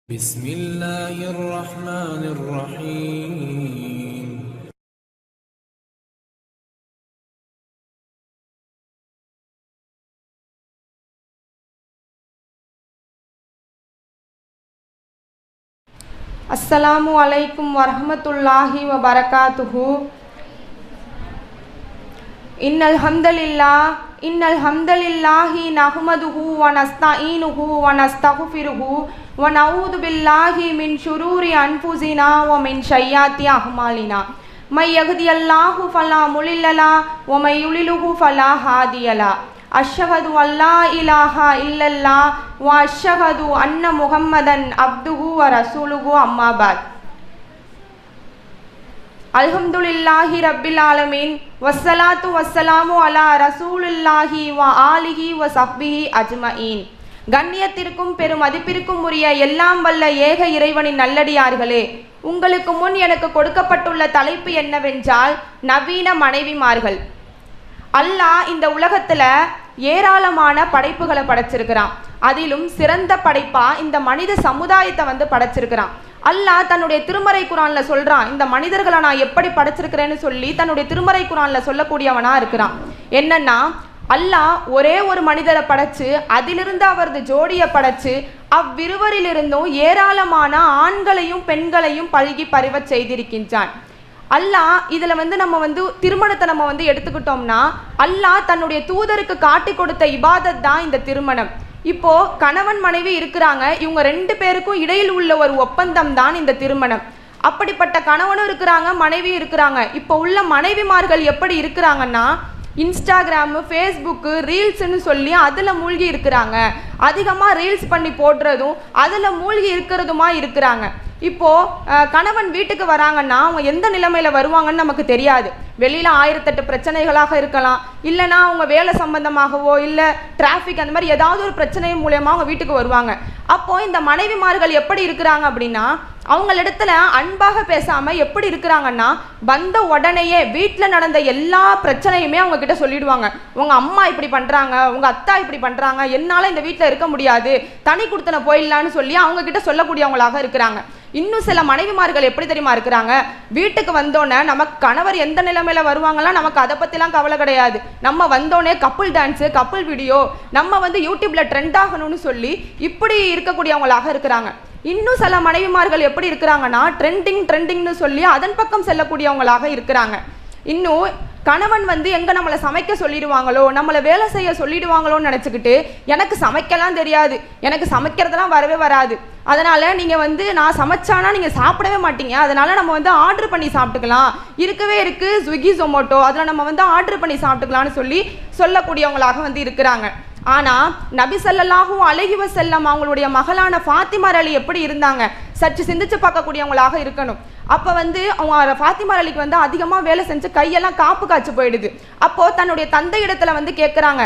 بسم الله الرحمن الرحيم السلام عليكم ورحمة الله وبركاته. إن الحمد لله نحمده ونستعينه ونستغفره ونعوذ بالله من شرور أنفسنا ومن سيئات أعمالنا. من يهدي الله فلا مضل له ومن يضلل فلا هادي له. أشهد أن لا إله إلا الله وأشهد أن محمدا عبده ورسوله أما بعد. அல்ஹம்துலில்லாஹி ரப்பில் ஆலமீன் வஸ்ஸலாத்து வஸ்ஸலாமு அலா ரசூலில்லாஹி வ ஆலிஹி வ ஸஹ்பிஹி அஜ்மஈன். கண்ணியத்திற்கும் பெரும் மதிப்பிற்கும் உரிய எல்லாம் வல்ல ஏக இறைவனின் நல்லடியார்களே, உங்களுக்கு முன் எனக்கு கொடுக்கப்பட்டுள்ள தலைப்பு என்னவென்றால் நவீன மனைவிமார்கள். அல்லாஹ் இந்த உலகத்துல ஏராளமான படைப்புகளை படைச்சிருக்கிறான். அதிலும் சிறந்த படைப்பா இந்த மனித சமுதாயத்தை படைச்சிருக்கிறான். அல்லாஹ் தன்னுடைய திருமறை குரான்ல சொல்றான், இந்த மனிதர்களை நான் எப்படி படைச்சிருக்கிறேன்னு சொல்லி தன்னுடைய திருமறை குரான்ல சொல்லக்கூடியவனா இருக்கிறான். என்னன்னா, அல்லாஹ் ஒரே ஒரு மனிதரை படைச்சு அதிலிருந்து அவரது ஜோடியை படைச்சு அவ்விருவரிலிருந்தும் ஏராளமான ஆண்களையும் பெண்களையும் பழகி பரிவ செய்திருக்கின்றான். அல்லாஹ் இதுல நம்ம திருமணத்தை நம்ம எடுத்துக்கிட்டோம்னா, அல்லாஹ் தன்னுடைய தூதருக்கு காட்டி கொடுத்த இபாதத் தான் இந்த திருமணம். இப்போ கணவன் மனைவி இருக்கிறாங்க, இவங்க ரெண்டு பேருக்கும் இடையில் உள்ள ஒரு ஒப்பந்தம் தான் இந்த திருமணம். அப்படிப்பட்ட கணவனும் இருக்கிறாங்க, மனைவியும் இருக்கிறாங்க. இப்போ உள்ள மனைவிமார்கள் எப்படி இருக்கிறாங்கன்னா, இன்ஸ்டாகிராமு, ஃபேஸ்புக்கு, ரீல்ஸ்ன்னு சொல்லி அதில் மூழ்கி இருக்கிறாங்க. அதிகமாக ரீல்ஸ் பண்ணி போடுறதும் அதில் மூழ்கி இருக்கிறதுமா இருக்கிறாங்க. இப்போது கணவன் வீட்டுக்கு வராங்கன்னா அவங்க எந்த நிலைமையில் வருவாங்கன்னு நமக்கு தெரியாது. வெளியில் 1008 பிரச்சனைகளாக இருக்கலாம், இல்லைனா அவங்க வேலை சம்பந்தமாகவோ இல்லை டிராஃபிக் அந்த மாதிரி ஏதாவது ஒரு பிரச்சனை மூலயமா அவங்க வீட்டுக்கு வருவாங்க. அப்போது இந்த மனைவிமார்கள் எப்படி இருக்கிறாங்க அப்படின்னா, அவங்களிடத்துல அன்பாக பேசாமல் எப்படி இருக்கிறாங்கன்னா, வந்த உடனேயே வீட்டில் நடந்த எல்லா பிரச்சனையுமே அவங்க கிட்ட சொல்லிடுவாங்க. உங்கள் அம்மா இப்படி பண்ணுறாங்க, உங்கள் அத்தா இப்படி பண்ணுறாங்க, என்னால் இந்த வீட்டில் இருக்க முடியாது, தனி கொடுத்தன போயிடலான்னு சொல்லி அவங்க கிட்ட சொல்லக்கூடியவங்களாக இருக்கிறாங்க. இன்னும் சில மனைவிமார்கள் எப்படி தெரியுமா இருக்கிறாங்க, வீட்டுக்கு வந்தோன்னே நமக்கு கணவர் எந்த நிலைமையில வருவாங்கலாம் நமக்கு அதை பற்றிலாம் கவலை கிடையாது. நம்ம வந்தோடனே கப்புள் டான்ஸு, கப்புள் வீடியோ, நம்ம யூடியூப்ல ட்ரெண்ட் ஆகணும்னு சொல்லி இப்படி இருக்கக்கூடியவங்களாக இருக்கிறாங்க. இன்னும் சில மனைவிமார்கள் எப்படி இருக்கிறாங்கன்னா, ட்ரெண்டிங்னு சொல்லி அதன் பக்கம் செல்லக்கூடியவங்களாக இருக்கிறாங்க. இன்னும் கணவன் எங்கே நம்மளை சமைக்க சொல்லிடுவாங்களோ, நம்மளை வேலை செய்ய சொல்லிடுவாங்களோன்னு நினச்சிக்கிட்டு, எனக்கு சமைக்கலாம் தெரியாது, எனக்கு சமைக்கிறதெல்லாம் வரவே வராது, அதனால் நீங்கள் நான் சமைச்சானா நீங்கள் சாப்பிடவே மாட்டீங்க, அதனால் நம்ம ஆர்டர் பண்ணி சாப்பிட்டுக்கலாம், இருக்கவே இருக்குது ஸ்விக்கி ஜொமேட்டோ, அதில் நம்ம ஆர்டர் பண்ணி சாப்பிட்டுக்கலான்னு சொல்லி சொல்லக்கூடியவங்களாக இருக்கிறாங்க. ஆனால் நபி ஸல்லல்லாஹு அலைஹி வஸல்லம் அவங்களுடைய மகளான ஃபாத்திமா அலி எப்படி இருந்தாங்க, சற்று சிந்திச்சு பார்க்கக்கூடியவங்களாக இருக்கணும். அப்போ அவங்க ஃபாத்திமா அலிக்கு அதிகமாக வேலை செஞ்சு கையெல்லாம் காப்பு காய்ச்சி போயிடுது. அப்போது தன்னுடைய தந்தை இடத்துல கேட்குறாங்க,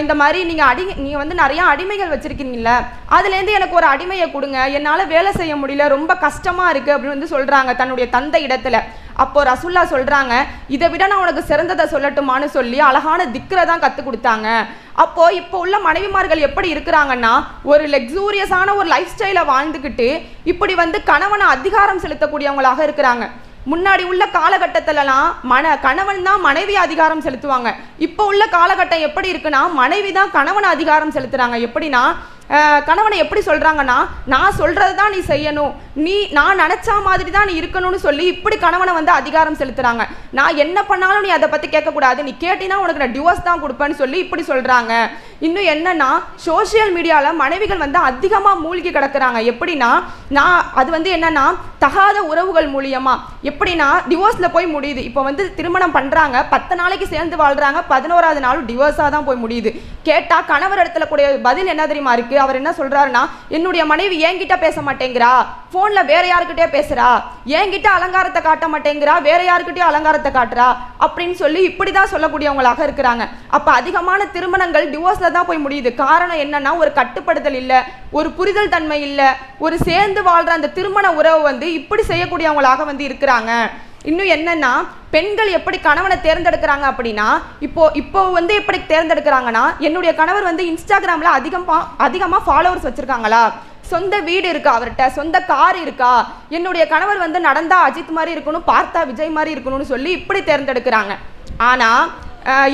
இந்த மாதிரி நீங்கள் நிறையா அடிமைகள் வச்சுருக்கீங்கல்ல, அதுலேருந்து எனக்கு ஒரு அடிமையை கொடுங்க, என்னால் வேலை செய்ய முடியல, ரொம்ப கஷ்டமாக இருக்குது அப்படின்னு சொல்கிறாங்க தன்னுடைய தந்தை இடத்துல. அப்போது ரசூல்லா சொல்கிறாங்க, இதை விட நான் உனக்கு சிறந்ததை சொல்லட்டுமான்னு சொல்லி அழகான திக்ரை தான் கற்றுக் கொடுத்தாங்க. அப்போது இப்போ உள்ள மனைவிமார்கள் எப்படி இருக்கிறாங்கன்னா, ஒரு லக்ஸூரியஸான ஒரு லைஃப் ஸ்டைலை வாழ்ந்துக்கிட்டு இப்படி கணவனை அதிகாரம் செலுத்தக்கூடியவங்களாக இருக்கிறாங்க. முன்னாடி உள்ள காலகட்டத்திலலாம் கணவன் தான் மனைவி அதிகாரம் செலுத்துவாங்க. இப்போ உள்ள காலகட்டம் எப்படி இருக்குன்னா, மனைவி தான் கணவனை அதிகாரம் செலுத்துறாங்க. எப்படின்னா, கணவனை எப்படி சொல்றாங்கன்னா, நான் சொல்றது தான் நீ செய்யணும், நான் நினைச்சா மாதிரி தான் நீ இருக்கணும்னு சொல்லி இப்படி கணவனை அதிகாரம் செலுத்துறாங்க. நான் என்ன பண்ணாலும் நீ அதை பத்தி கேட்கக்கூடாது, நீ கேட்டினா உனக்கு நான் டிவோர்ஸ் தான் கொடுப்பேன்னு சொல்லி இப்படி சொல்றாங்க. இன்னும் என்னன்னா, சோசியல் மீடியால மனைவிகள் அதிகமாக மூழ்கி கிடக்குறாங்க. எப்படின்னா, அது என்னன்னா தகாத உறவுகள் மூலியமா, எப்படின்னா டிவோர்ஸ்ல போய் முடியுது. இப்போ திருமணம் பண்றாங்க, 10 நாளைக்கு சேர்ந்து வாழ்றாங்க, 11வது நாளும் டிவோர்ஸா தான் போய் முடியுது. கேட்டா கணவர் இடத்துல கூடிய பதில் என்ன தெரியுமா இருக்கு, அவர் என்ன சொல்றாருன்னா, என்னுடைய மனைவி என்கிட்ட பேச மாட்டேங்கிறா, போன்ல வேற யாருக்கிட்டே பேசுறா, என்கிட்ட அலங்காரத்தை காட்ட மாட்டேங்கிறா, வேற யாருக்கிட்டே அலங்காரத்தை காட்டுறா அப்படின்னு சொல்லி இப்படிதான் சொல்லக்கூடியவங்களாக இருக்கிறாங்க. அப்ப அதிகமான திருமணங்கள் டிவோர்ஸ்ல தான் போய் முடியுது. காரணம் என்னன்னா, ஒரு கட்டுப்படுத்தல் இல்ல, ஒரு புரிதல் தன்மை இல்ல, ஒரு சேர்ந்து வாழ்ற அந்த திருமண உறவு இப்படி செய்யக்கூடியவங்களாக இருக்கிறாங்க. இன்னும் என்னன்னா, பெண்கள் எப்படி கணவனை தேர்ந்தெடுக்கிறாங்க அப்படின்னா, இப்போ எப்படி தேர்ந்தெடுக்கிறாங்கன்னா, என்னுடைய கணவர் இன்ஸ்டாகிராமில் அதிகமாக ஃபாலோவர்ஸ் வச்சுருக்காங்களா, ஸோ சொந்த வீடு இருக்கா, அவர்கிட்ட சொந்த கார் இருக்கா, என்னுடைய கணவர் வந்து நடந்தா அஜித் மாதிரி இருக்கணும், பார்த்தா விஜய் மாதிரி இருக்கணும்னு சொல்லி இப்படி தேர்ந்தெடுக்கிறாங்க. ஆனால்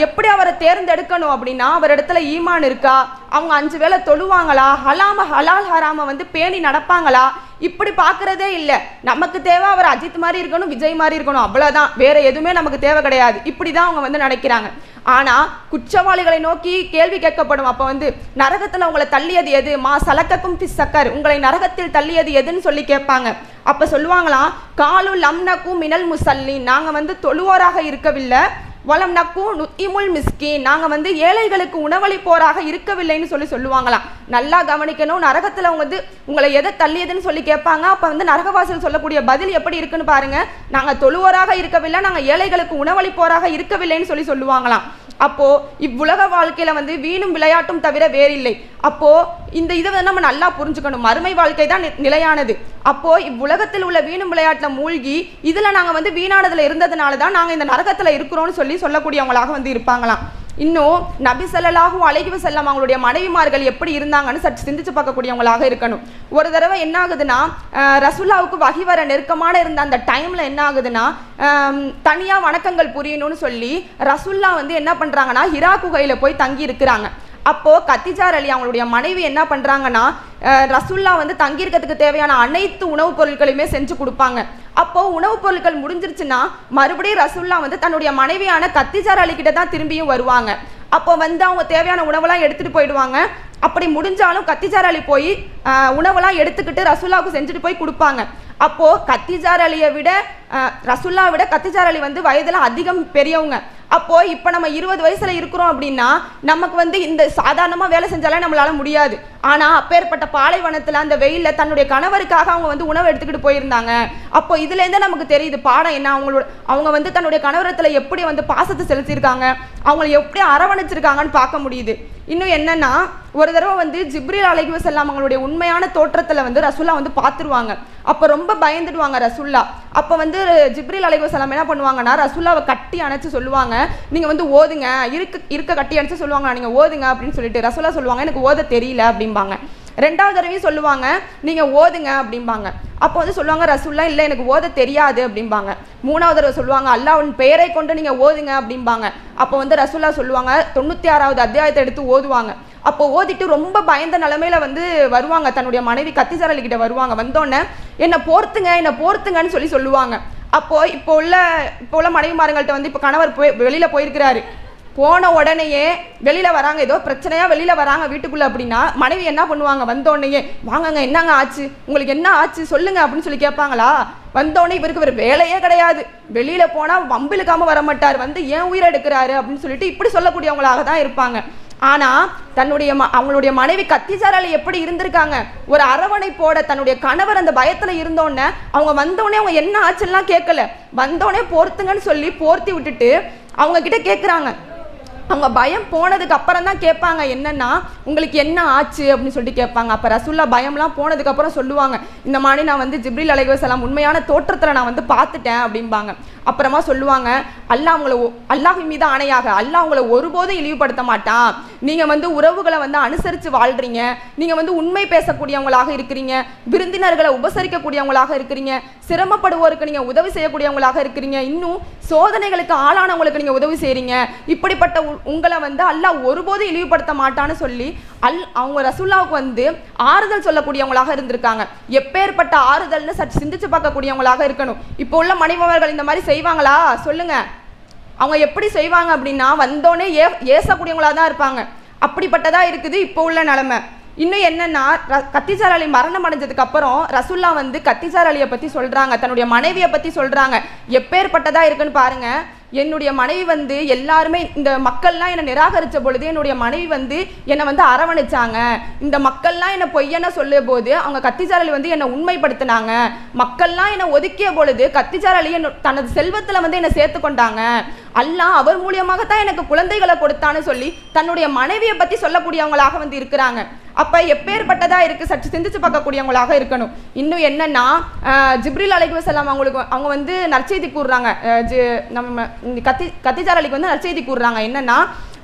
எப்படி அவரை தேர்ந்தெடுக்கணும் அப்படின்னா, அவர் இடத்துல ஈமான் இருக்கா, அவங்க 5 வேளை தொழுவாங்களா, ஹலால் ஹராம வந்து பேணி நடப்பாங்களா, இப்படி பார்க்கறதே இல்லை. நமக்கு தேவை அவர் அஜித் மாதிரி இருக்கணும், விஜய் மாதிரி இருக்கணும், அவ்வளோதான், வேற எதுவுமே நமக்கு தேவை கிடையாது. இப்படி தான் அவங்க வந்து நினைக்கிறாங்க. ஆனால் குற்றவாளிகளை நோக்கி கேள்வி கேட்கப்படும். அப்போ வந்து நரகத்தில் உங்களை தள்ளியது எது, மா சலக்கக்கும் பிசக்கர், உங்களை நரகத்தில் தள்ளியது எதுன்னு சொல்லி கேட்பாங்க. அப்போ சொல்லுவாங்களாம், காலு லம்னக்கும் மினல் முசல்லின், நாங்கள் வந்து தொழுவோராக இருக்கவில்லை, வலம் நக்கு நுத்திமுல் மிஸ்கின், நாங்கள் வந்து ஏழைகளுக்கு உணவளிப்போராக இருக்கவில்லைன்னு சொல்லுவாங்களாம். நல்லா கவனிக்கணும். நரகத்தில் அவங்க வந்து உங்களை எதை தள்ளியதுன்னு சொல்லி கேட்பாங்க. அப்போ வந்து நரகவாசல் சொல்லக்கூடிய பதில் எப்படி இருக்குன்னு பாருங்க. நாங்கள் தொழுவோராக இருக்கவில்லை, நாங்கள் ஏழைகளுக்கு உணவளிப்போராக இருக்கவில்லைன்னு சொல்லுவாங்களாம். அப்போ இவ்வுலக வாழ்க்கையில வந்து வீணும் விளையாட்டும் தவிர வேறில்லை. அப்போ இந்த இதை வந்து நம்ம நல்லா புரிஞ்சுக்கணும். மறுமை வாழ்க்கை தான் நிலையானது. அப்போ இவ்வுலகத்தில் உள்ள வீணும் விளையாட்டுல மூழ்கி இதுல நாங்க வந்து வீணானதுல இருந்ததுனால தான் நாங்க இந்த நரகத்துல இருக்கிறோம்னு சொல்லக்கூடியவங்களாக வந்து இருப்பாங்களாம். இன்னும் நபி ஸல்லல்லாஹு அலைஹி வஸல்லம் அவங்களுடைய மனைவிமார்கள் எப்படி இருந்தாங்கன்னு சற்று சிந்திச்சு பார்க்கக்கூடியவங்களாக இருக்கணும். ஒரு தடவை என்ன ஆகுதுன்னா, ரசூலுல்லாவுக்கு வஹி வர நெருக்கமான இருந்த அந்த டைம்ல என்ன ஆகுதுன்னா, தனியா வணக்கங்கள் புரியணும்னு சொல்லி ரசூலுல்லாஹ் வந்து என்ன பண்றாங்கன்னா, ஹிரா குகையில போய் தங்கி இருக்கிறாங்க. அப்போ கத்திஜா அலி அவங்களுடைய மனைவி என்ன பண்றாங்கன்னா, ரசூலுல்லாஹ் வந்து தங்கியிருக்கிறதுக்கு தேவையான அனைத்து உணவுப் பொருட்களையுமே செஞ்சு கொடுப்பாங்க. அப்போ உணவுப் பொருட்கள் முடிஞ்சிருச்சுன்னா மறுபடியும் ரசூலுல்லாஹ் வந்து தன்னுடைய மனைவியான கத்திஜா அலி கிட்ட தான் திரும்பியும் வருவாங்க. அப்போ வந்து அவங்க தேவையான உணவெல்லாம் எடுத்துட்டு போயிடுவாங்க. அப்படி முடிஞ்சாலும் கத்திஜா அலி போய் உணவெல்லாம் எடுத்துக்கிட்டு ரசூலுல்லாஹ்வுக்கு செஞ்சுட்டு போய் கொடுப்பாங்க. அப்போ கத்திஜா அலியை விட ரசூலுல்லாஹ் விட கத்திஜா அலி வந்து வயதில் அதிகம் பெரியவங்க. அப்போ இப்போ நம்ம 20 வயசுல இருக்கிறோம் அப்படின்னா நமக்கு வந்து இந்த சாதாரணமா வேலை செஞ்சாலே நம்மளால முடியாது. ஆனா அப்பேற்பட்ட பாலைவனத்துல அந்த வெயில்ல தன்னுடைய கணவருக்காக அவங்க வந்து உணவு எடுத்துக்கிட்டு போயிருந்தாங்க. அப்போ இதுல இருந்து நமக்கு தெரியுது பாடம் என்ன, அவங்க வந்து தன்னுடைய கணவரத்துல எப்படி வந்து பாசத்தை செலுத்தியிருக்காங்க, அவங்களை எப்படி அரவணைச்சிருக்காங்கன்னு பார்க்க முடியுது. இன்னும் என்னன்னா, ஒரு தடவை வந்து ஜிப்ரீல் அலைஹி வஸல்லம் அவங்களுடைய உண்மையான தோற்றத்துல வந்து ரசூலுல்லாஹ் வந்து பார்த்துருவாங்க. அப்போ ரொம்ப பயந்துடுவாங்க ரசூலுல்லாஹ். அப்போ வந்து ஜிப்ரீல் அலைஹி வஸல்லம் என்ன பண்ணுவாங்கன்னா, ரசூலுல்லாஹ்வை கட்டி அணைச்சு சொல்லுவாங்க, நீங்க வந்து ஓதுங்க, இருக்க கட்டி அணைச்சு சொல்லுவாங்க, நீங்க ஓதுங்க அப்படின்னு சொல்லிட்டு ரசூலுல்லாஹ் சொல்லுவாங்க, எனக்கு ஓத தெரியல அப்படிம்பாங்க. 2வது தடவையும் சொல்லுவாங்க, நீங்க ஓதுங்க அப்படிம்பாங்க. அப்போ வந்து சொல்லுவாங்க ரசூலுல்லாஹ் இல்லை எனக்கு ஓத தெரியாது அப்படிம்பாங்க. 3வது தடவை சொல்லுவாங்க, அல்லாஹ்வின் பெயரை கொண்டு நீங்க ஓதுங்க அப்படிம்பாங்க. அப்போ வந்து ரசூலுல்லாஹ் சொல்லுவாங்க, 96வது அத்தியாயத்தை எடுத்து ஓதுவாங்க. அப்போ ஓதிட்டு ரொம்ப பயந்த நிலைமையில வந்து வருவாங்க, தன்னுடைய மனைவி கத்திஜா அலி கிட்ட வருவாங்க. வந்தோடனே என்ன போர்த்துங்கன்னு சொல்லுவாங்க. அப்போ இப்போ உள்ள மனைவிமார்கள்ட்ட வந்து இப்போ கணவர் வெளியில போயிருக்கிறாரு, போன உடனேயே வெளியில வராங்க, ஏதோ பிரச்சனையா வெளியில வராங்க வீட்டுக்குள்ள அப்படின்னா மனைவி என்ன பண்ணுவாங்க, வந்தோடனேயே வாங்கங்க என்னங்க ஆச்சு, உங்களுக்கு என்ன ஆச்சு சொல்லுங்க அப்படின்னு சொல்லி கேட்பாங்களா? வந்தோடனே இவருக்கு ஒரு வேலையே கிடையாது, வெளியில போனா வம்பிழுக்காம வர மாட்டார், வந்து ஏன் உயிரை எடுக்கிறாரு அப்படின்னு சொல்லிட்டு இப்படி சொல்லக்கூடியவங்களாக தான் இருப்பாங்க. ஆனா அவங்களுடைய மனைவி கத்திஜா அலி எப்படி இருந்திருக்காங்க, ஒரு அரவணைப்போட தன்னுடைய கணவர் அந்த பயத்துல இருந்தோன்னே அவங்க வந்தோடனே அவங்க என்ன ஆச்சுலாம் கேட்கல, வந்தோடனே போர்த்துங்கன்னு சொல்லி போர்த்தி விட்டுட்டு அவங்க கிட்ட கேட்குறாங்க. அவங்க பயம் போனதுக்கு அப்புறம் தான் கேட்பாங்க, என்னன்னா உங்களுக்கு என்ன ஆச்சு அப்படின்னு சொல்லிட்டு கேட்பாங்க. அப்போ ரசூலுல்லாஹ் பயம்லாம் போனதுக்கு அப்புறம் சொல்லுவாங்க, இந்த மாதிரி நான் வந்து ஜிப்ரீல் அலைஹி வஸல்லம் உண்மையான தோற்றத்தில் நான் வந்து பார்த்துட்டேன் அப்படிம்பாங்க. அப்புறமா சொல்லுவாங்க, அல்லாஹ் மீது ஆணையாக அல்லாஹ் உங்களை ஒருபோதும் இழிவுபடுத்த மாட்டான், நீங்க வந்து உறவுகளை வந்து அனுசரித்து வாழ்றீங்க, நீங்க வந்து உண்மை பேசக்கூடியவங்களாக இருக்கிறீங்க, விருந்தினர்களை உபசரிக்கக்கூடியவங்களாக இருக்கிறீங்க, சிரமப்படுவோருக்கு நீங்க உதவி செய்யக்கூடியவங்களாக இருக்கிறீங்க, இன்னும் சோதனைகளுக்கு ஆளானவங்களுக்கு நீங்க உதவி செய்றீங்க, இப்படிப்பட்ட உங்களை வந்து அல்லாஹ் ஒருபோதும் இழிவுபடுத்த மாட்டான்னு சொல்லி அவங்க ரசூலுல்லாஹ்வுக்கு வந்து ஆறுதல் சொல்லக்கூடியவங்களாக இருந்திருக்காங்க. எப்பேற்பட்ட ஆறுதல்னு சற்று சிந்திச்சு பார்க்கக்கூடியவங்களாக இருக்கணும். இப்போ உள்ள மனைவிமார்கள் இந்த மாதிரி செய்வாங்களா சொல்லுங்க? அவங்க எப்படி செய்வாங்க அப்படின்னா, வந்தோடனே ஏசக்கூடியவங்களா தான் இருப்பாங்க. அப்படிப்பட்டதா இருக்குது இப்போ உள்ள நிலைமை. இன்னும் என்னன்னா, கத்திஜா அலி மரணம் அடைஞ்சதுக்கு அப்புறம் ரசூலுல்லாஹ் வந்து கத்திஜா அலியை பத்தி சொல்றாங்க, தன்னுடைய மனைவியை பத்தி சொல்றாங்க. எப்பேற்பட்டதா இருக்குன்னு பாருங்க. என்னுடைய மனைவி வந்து எல்லாருமே இந்த மக்கள்லாம் என்னை நிராகரித்த பொழுது என்னுடைய மனைவி வந்து என்னை வந்து அரவணைச்சாங்க, இந்த மக்கள்லாம் என்னை பொய்யென சொல்லும் போது அவங்க கத்திஜா அலி வந்து என்னை உண்மைப்படுத்தினாங்க, மக்கள்லாம் என்னை ஒதுக்கிய பொழுது கத்திஜா அலி தனது செல்வத்தில் வந்து என்னை சேர்த்து கொண்டாங்க, அல்லாஹ் அவர் மூலியமாகத்தான் எனக்கு குழந்தைகளை கொடுத்தான்னு சொல்லி தன்னுடைய மனைவியை பற்றி சொல்லக்கூடியவங்களாக வந்து இருக்கிறாங்க. அப்போ எப்பேற்பட்டதா இருக்கு சற்று சிந்திச்சு பார்க்கக்கூடியவங்களாக இருக்கணும். இன்னும் என்னன்னா, ஜிப்ரீல் அலைஹி வஸல்லம் அவங்க வந்து நற்செய்தி கூறுறாங்க, நம்ம கத்திஜா அலிக்கு வந்து நற்செய்தி கூறுறாங்க. என்னன்னா,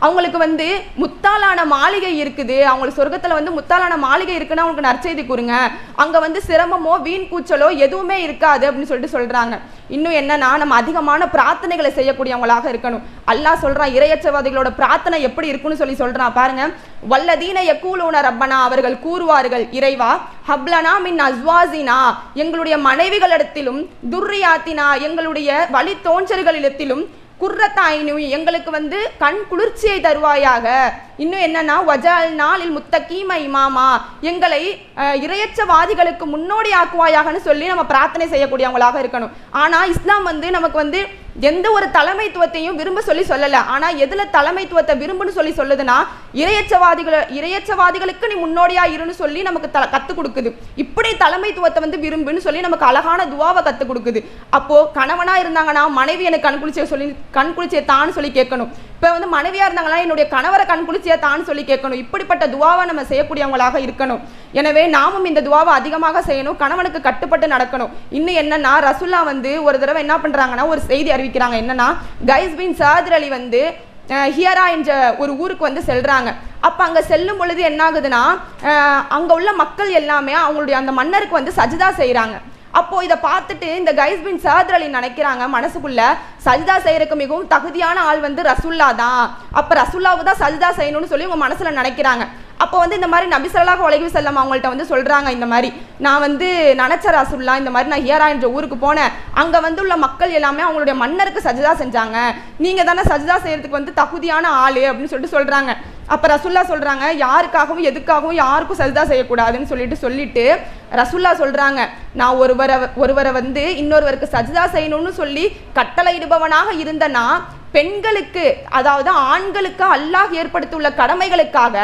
அவங்களுக்கு வந்து முத்தாலான மாளிகை இருக்குது, அவங்களுக்கு சொர்க்கத்துல வந்து முத்தாலான மாளிகை இருக்குன்னா அவங்களுக்கு நற்செய்தி கூறுங்க, அங்க வந்து சிரமமோ வீண் கூச்சலோ எதுவுமே இருக்காது அப்படின்னு சொல்லிட்டு சொல்றாங்க. இன்னும் என்னன்னா, நம்ம அதிகமான பிரார்த்தனைகளை செய்யக்கூடியவங்களாக இருக்கணும். அல்லாஹ் சொல்றான், இறையற்றவாதிகளோட பிரார்த்தனை எப்படி இருக்குன்னு சொல்றான் பாருங்க. வல்லதீன யக்கூலூன ரப்பனா, அவர்கள் கூறுவார்கள், இறைவா ஹப்லனா மின் அஸ்வாசினா, எங்களுடைய மனைவிகளிடத்திலும், துர்ரியாத்தினா, எங்களுடைய வழி தோன்றல்களிடத்திலும், குர்ரத்தாயினு, எங்களுக்கு வந்து கண் குளிர்ச்சியை தருவாயாக. இன்னும் என்னன்னா, வஜால் நாளில் முத்தகீம இமாமா, எங்களை இறையற்றவாதிகளுக்கு முன்னோடி ஆக்குவாயாகன்னு சொல்லி நம்ம பிரார்த்தனை செய்யக்கூடியவங்களாக இருக்கணும். ஆனா இஸ்லாம் வந்து நமக்கு வந்து எந்த ஒரு தலைமைத்துவத்தையும் விரும்ப சொல்லல. ஆனா எதுல தலைமைத்துவத்தை விரும்புன்னு சொல்லுதுன்னா, இறையற்றவாதிகளுக்கு நீ முன்னோடியா இருன்னு சொல்லி நமக்கு கத்து கொடுக்குது. இப்படி தலைமைத்துவத்தை வந்து விரும்புன்னு சொல்லி நமக்கு அழகான துவாவை கத்து கொடுக்குது. அப்போ கணவனா இருந்தாங்கன்னா மனைவி எனக்கு கண் குளிச்சியை தான் சொல்லி கேட்கணும். இப்ப வந்து மனைவியா இருந்தாங்கன்னா என்னுடைய கணவரை கண் குளிச்சியை தான் சொல்லி கேட்கணும். இப்படிப்பட்ட துவாவை நம்ம செய்யக்கூடியவங்களாக இருக்கணும். எனவே நாமும் இந்த துவாவை அதிகமாக செய்யணும், கணவனுக்கு கட்டுப்பட்டு நடக்கணும். இன்னும் என்னன்னா, ரசூல்லா வந்து ஒரு தடவை என்ன பண்றாங்கன்னா, ஒரு செய்தி அறிவிக்கிறாங்க. என்னன்னா, கைஸ் பின் சாதிர் அலி வந்து ஹியரா என்ற ஒரு ஊருக்கு வந்து செல்றாங்க. அப்ப அங்க செல்லும் பொழுது என்ன ஆகுதுன்னா, அங்க உள்ள மக்கள் எல்லாமே அவங்களுடைய அந்த மன்னருக்கு வந்து சஜிதா செய்யறாங்க. அப்போ இதை பார்த்துட்டு இந்த கைஸ் பின் சாதிர் அலி நினைக்கிறாங்க மனசுக்குள்ள, சஜிதா செய்யறதுக்கு மிகவும் தகுதியான ஆள் வந்து ரசூல்லா தான், அப்ப ரசூல்லாவுக்கு தான் சஜிதா செய்யணும்னு சொல்லி உங்க மனசுல நினைக்கிறாங்க. அப்போ வந்து இந்த மாதிரி நபி ஸல்லல்லாஹு அலைஹி வஸல்லம் அவங்கள்ட்ட வந்து சொல்றாங்க, இந்த மாதிரி நான் வந்து நினைச்ச ரசூல்லா, இந்த மாதிரி நான் ஹியரா என்ற ஊருக்கு போனேன், அங்க வந்து உள்ள மக்கள் எல்லாமே அவங்களுடைய மன்னருக்கு சஜிதா செஞ்சாங்க, நீங்க தானே சஜிதா செய்யறதுக்கு வந்து தகுதியான ஆளு அப்படின்னு சொல்றாங்க. அப்ப ரசூல்லா சொல்றாங்க, யாருக்காகவும் எதுக்காகவும் யாருக்கும் சஜிதா செய்யக்கூடாதுன்னு சொல்லிட்டு ரசூல்லா சொல்றாங்க, நான் ஒருவரை வந்து இன்னொருவருக்கு சஜிதா செய்யணும்னு சொல்லி கட்டளையிடுபவனாக இருந்தனா, பெண்களுக்கு அதாவது ஆண்களுக்கு அல்லாஹ் ஏற்படுத்தியுள்ள கடமைகளுக்காக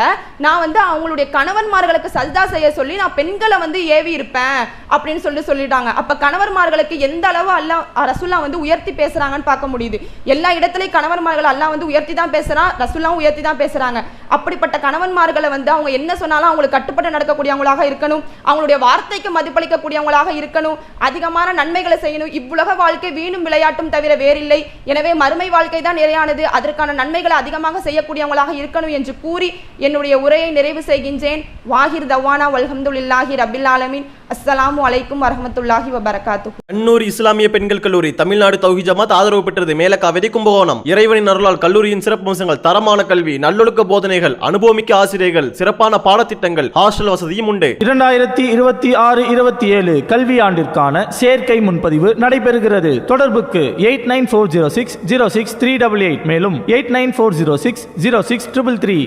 நான் வந்து அவங்களுடைய கணவன்மார்களுக்கு சஜிதா செய்ய சொல்லி நான் பெண்களை வந்து ஏவி இருப்பேன் அப்படின்னு சொல்லிட்டாங்க. அப்ப கணவன்மார்களுக்கு எந்த அளவு அல்லாஹ் ரசூல்லா வந்து உயர்த்தி பேசுறாங்கன்னு பார்க்க முடியுது. எல்லா இடத்துலயும் கணவன்மார்கள் அல்லாஹ் வந்து உயர்த்தி தான் பேசுறான், ரசூல்லாவும் உயர்த்தி தான் பேசுறாங்க. அப்படிப்பட்ட கணவன்மார்களை வந்து அவங்க என்ன சொன்னாலும் அவங்களுக்கு கட்டுப்பட்டு நடக்கக்கூடியவங்களாக இருக்கணும், அவங்களுடைய வார்த்தைக்கு மதிப்பளிக்கக்கூடியவங்களாக இருக்கணும், அதிகமான நன்மைகளை செய்யணும். இவ்வுலக வாழ்க்கை வீணும் விளையாட்டும் தவிர வேறில்லை, எனவே மறுமை வாழ்க்கை தான் நிறையானது, அதற்கான நன்மைகளை அதிகமாக செய்யக்கூடியவங்களாக இருக்கணும் என்று கூறி என்னுடைய உரையை நிறைவு செய்கின்றேன். வாஹிர் தவானா வல்ஹம்துலில்லாஹி ரப்பில் ஆலமீன். அஸ்ஸலாமு அலைக்கும் வரஹ்மத்துல்லாஹி வபரகாத்துஹு. அன்னூர் இஸ்லாமிய பெண்கள் கல்லூரி தமிழ்நாடு தௌஹீத் ஜமாத் ஆதரவு பெற்றது. மேலக்காவிரி கும்பகோணம். இறைவனின் அருளால் கல்லூரியின் சிறப்பு அம்சங்கள் தரமான கல்வி, நல்லொழுக்க போதனைகள், அனுபவமிக்க ஆசிரியர்கள், சிறப்பான பாடத்திட்டங்கள், ஹாஸ்டல் வசதியும் உண்டு. 2026-27 கல்வியாண்டிற்கான சேர்க்கை முன்பதிவு நடைபெறுகிறது. தொடர்புக்கு 8940606388 மேலும் 89406063333.